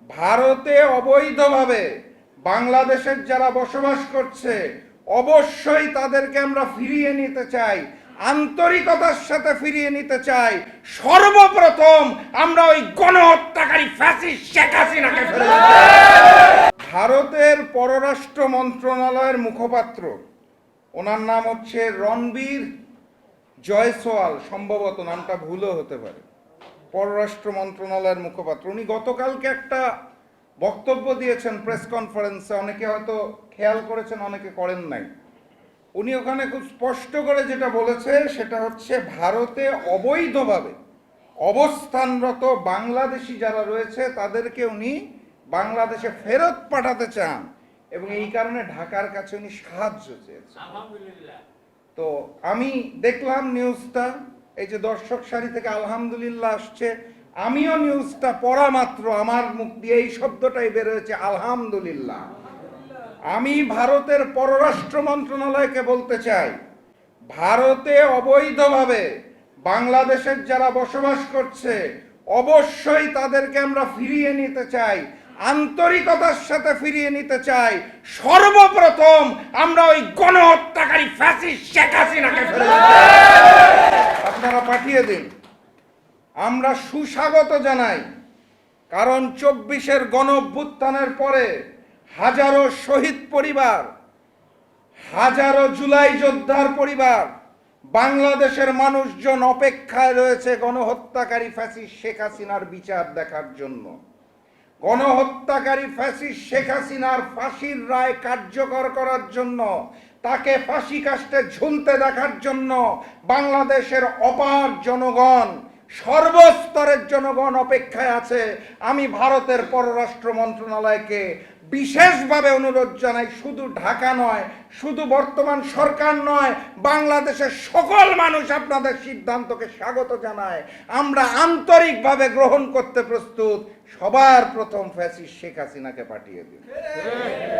ভারতে অবৈধভাবে বাংলাদেশের যারা বসবাস করছে অবশ্যই তাদেরকে আমরা ফিরিয়ে নিতে চাই, আন্তরিকতার সাথে ফিরিয়ে নিতে চাই। সর্বপ্রথম আমরা ওই গণহত্যাকারী ফ্যাসিস্ট শেখ হাসিনাকে ফেরত দিতে চাই। ভারতের পররাষ্ট্র মন্ত্রণালয়ের মুখপাত্র, ওনার নাম হচ্ছে রণবীর জয়সওয়াল, সম্ভবত নামটা ভুলও হতে পারে, পররাষ্ট্র মন্ত্রণালয়ের মুখপাত্র। উনি গতকালকে একটা বক্তব্য দিয়েছেন প্রেস কনফারেন্সে, অনেকে হয়তো খেয়াল করেছেন, অনেকে করেন নাই। উনি ওখানে খুব স্পষ্ট করে যেটা বলেছে সেটা হচ্ছে ভারতে অবৈধভাবে অবস্থানরত বাংলাদেশি যারা রয়েছে তাদেরকে উনি বাংলাদেশে ফেরত পাঠাতে চান এবং এই কারণে ঢাকার কাছে উনি সাহায্য চেয়েছেন। তো আমি দেখলাম নিউজটা, এই যে দর্শক সারি থেকে আলহামদুলিল্লাহ আসছে, আমিও নিউজটা পড়া মাত্র আমার মুখ দিয়ে এই শব্দটাই বের হয়েছে, আলহামদুলিল্লাহ। আমি ভারতের পররাষ্ট্র মন্ত্রণালয়কে বলতে চাই, ভারতে অবৈধভাবে বাংলাদেশের যারা বসবাস করছে অবশ্যই তাদেরকে আমরা ফিরিয়ে নিতে চাই, আন্তরিকতার সাথে ফিরিয়ে নিতে চাই। সর্বপ্রথম আমরা ওই গণহত্যাকারী ফ্যাসিস্ট শেখ হাসিনাকে ফেরত দিতে চাই। আপনারা পাঠিয়ে দিন, আমরা সুস্বাগত জানাই। কারণ 24-এর গণঅভ্যুত্থানের পরে হাজারো শহীদ পরিবার, হাজারো জুলাই যোদ্ধার পরিবার, বাংলাদেশের মানুষজন অপেক্ষায় রয়েছে গণহত্যাকারী ফ্যাসিস্ট শেখ হাসিনার বিচার দেখার জন্য। গণহত্যাকারী ফ্যাসিস্ট শেখ হাসিনার ফাঁসির রায় কার্যকর করার জন্য, তাকে ফাঁসি কাস্টে ঝুলতে দেখার জন্য বাংলাদেশের অপার জনগণ, সর্বস্তরের জনগণ অপেক্ষায় আছে। আমি ভারতের পররাষ্ট্র মন্ত্রণালয়কে বিশেষভাবে অনুরোধ জানাই, শুধু ঢাকা নয়, শুধু বর্তমান সরকার নয়, বাংলাদেশের সকল মানুষ আপনাদের সিদ্ধান্তকে স্বাগত জানায়। আমরা আন্তরিকভাবে গ্রহণ করতে প্রস্তুত। সবার প্রথম ফ্যাসিস্ট শেখ হাসিনাকে পাঠিয়ে দিন।